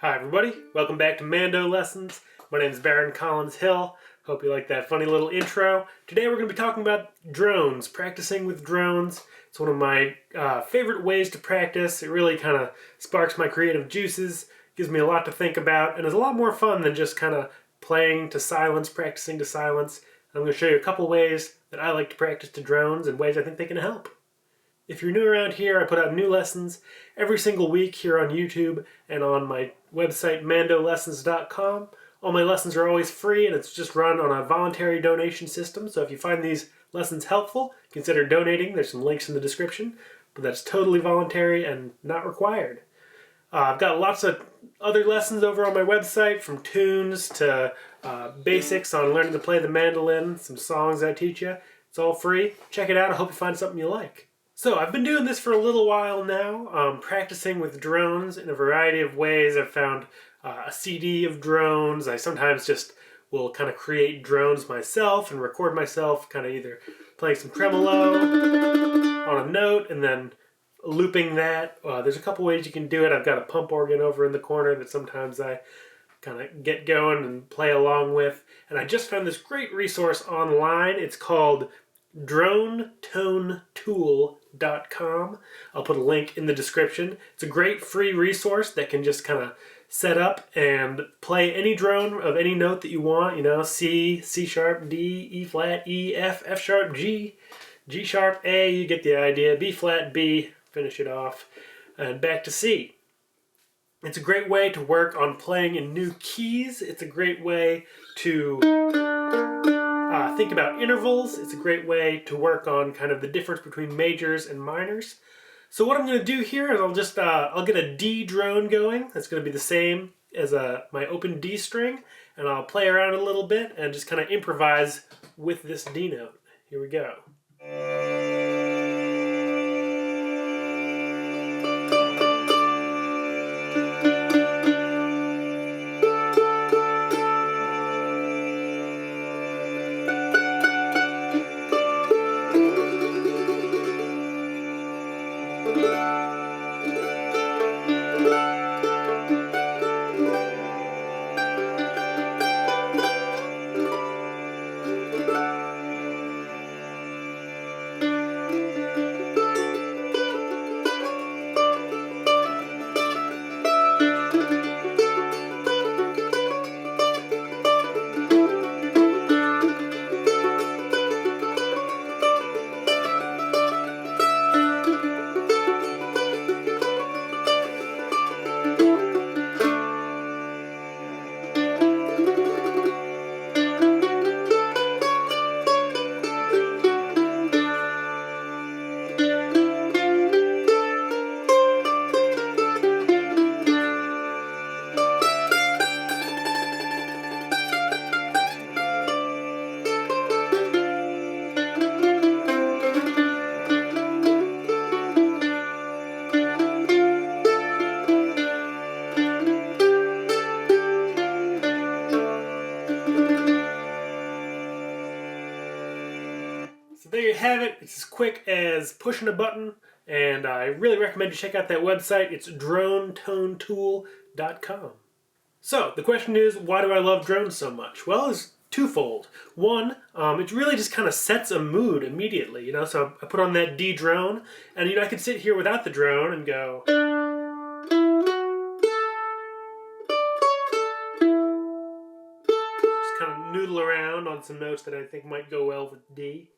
Hi everybody, welcome back to Mando Lessons. My name is Baron Collins Hill. Hope you like that funny little intro. Today we're going to be talking about drones, practicing with drones. It's one of my favorite ways to practice. It really kind of sparks my creative juices, gives me a lot to think about, and is a lot more fun than just kind of playing to silence, practicing to silence. I'm going to show you a couple ways that I like to practice to drones and ways I think they can help. If you're new around here, I put out new lessons every single week here on YouTube and on my website, mandolessons.com. All my lessons are always free, and it's just run on a voluntary donation system. So if you find these lessons helpful, consider donating. There's some links in the description, but that's totally voluntary and not required. I've got lots of other lessons over on my website, from tunes to basics on learning to play the mandolin, some songs I teach you. It's all free. Check it out. I hope you find something you like. So I've been doing this for a little while now, practicing with drones in a variety of ways. I've found a CD of drones. I sometimes just will kind of create drones myself and record myself kind of either playing some tremolo on a note and then looping that. There's a couple ways you can do it. I've got a pump organ over in the corner that sometimes I kind of get going and play along with. And I just found this great resource online. It's called DroneToneTool.com. I'll put a link in the description. It's a great free resource that can just kind of set up and play any drone of any note that you want. You know, C, C sharp, D, E flat, E, F, F sharp, G, G sharp, A, you get the idea, B flat, B, finish it off, and back to C. It's a great way to work on playing in new keys. It's a great way to think about intervals. It's a great way to work on kind of the difference between majors and minors. So what I'm going to do here is I'll get a D drone going. That's going to be the same as my open D string, and I'll play around a little bit and just kind of improvise with this D note. Here we go. So there you have it. It's as quick as pushing a button, and I really recommend you check out that website. It's DroneToneTool.com. So the question is, why do I love drones so much? Well, it's twofold. One, it really just kind of sets a mood immediately, you know. So I put on that D drone, and I could sit here without the drone and go. Just kind of noodle around on some notes that I think might go well with D.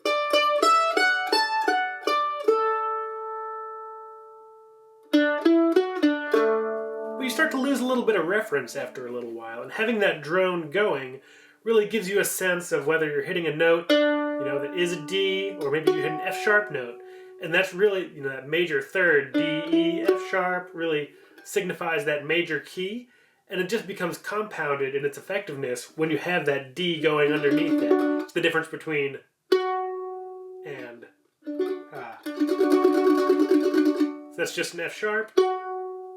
But you start to lose a little bit of reference after a little while, and having that drone going really gives you a sense of whether you're hitting a note, that is a D, or maybe you hit an F sharp note. And that's really, that major third, D, E, F sharp, really signifies that major key, and it just becomes compounded in its effectiveness when you have that D going underneath it. It's the difference between and So that's just an F sharp,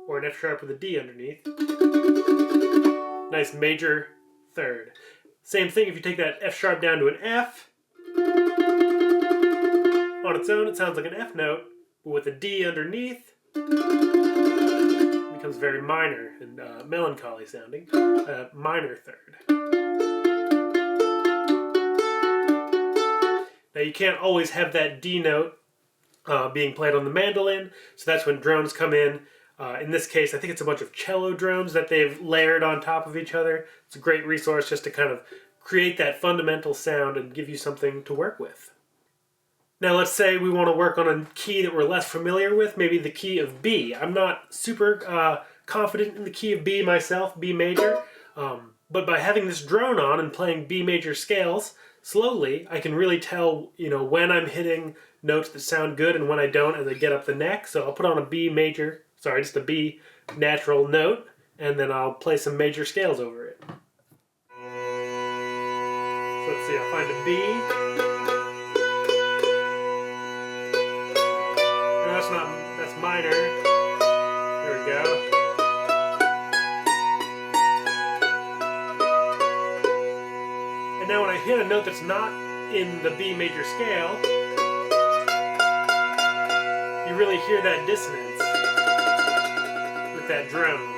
or an F sharp with a D underneath. Nice major third. Same thing if you take that F sharp down to an F. On its own, it sounds like an F note, but with a D underneath, it becomes very minor and melancholy sounding. Minor third. Now you can't always have that D note being played on the mandolin, so that's when drones come in. In this case, I think it's a bunch of cello drones that they've layered on top of each other. It's a great resource just to kind of create that fundamental sound and give you something to work with. Now let's say we want to work on a key that we're less familiar with, maybe the key of B. I'm not super confident in the key of B myself, B major, but by having this drone on and playing B major scales slowly, I can really tell, when I'm hitting notes that sound good and when I don't as I get up the neck. So I'll put on a B major, just a B natural note, and then I'll play some major scales over it. So let's see, I'll find a B. No, that's minor. There we go. And now when I hit a note that's not in the B major scale, you really hear that dissonance with that drone.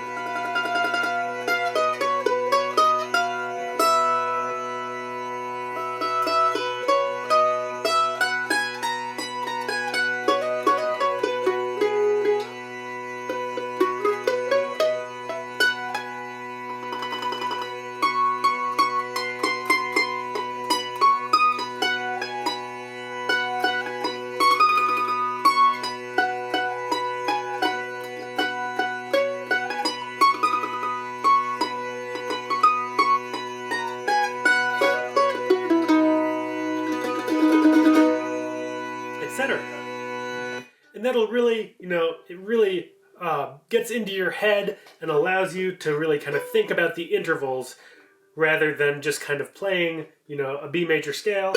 Etc. And that'll really, it really gets into your head and allows you to really kind of think about the intervals rather than just kind of playing, a B major scale.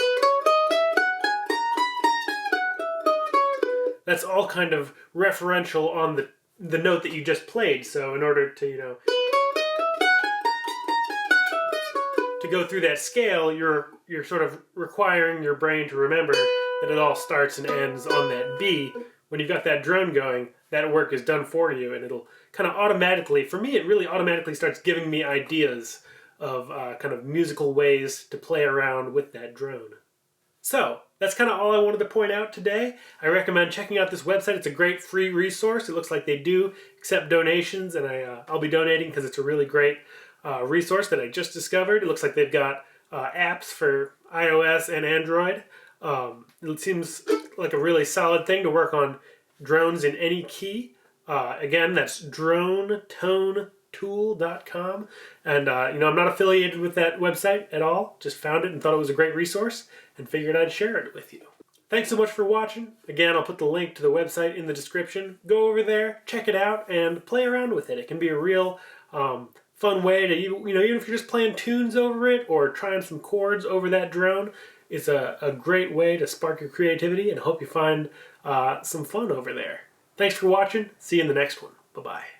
That's all kind of referential on the note that you just played. So in order to, to go through that scale, you're sort of requiring your brain to remember that it all starts and ends on that B. When you've got that drone going, that work is done for you, and it'll kind of automatically, for me, it really automatically starts giving me ideas of kind of musical ways to play around with that drone. So, that's kind of all I wanted to point out today. I recommend checking out this website. It's a great free resource. It looks like they do accept donations, and I'll be donating because it's a really great resource that I just discovered. It looks like they've got apps for iOS and Android. It seems like a really solid thing to work on drones in any key. Again, that's dronetonetool.com. And, I'm not affiliated with that website at all. Just found it and thought it was a great resource and figured I'd share it with you. Thanks so much for watching. Again, I'll put the link to the website in the description. Go over there, check it out, and play around with it. It can be a real fun way to, even if you're just playing tunes over it or trying some chords over that drone, it's a great way to spark your creativity, and hope you find some fun over there. Thanks for watching. See you in the next one. Bye-bye.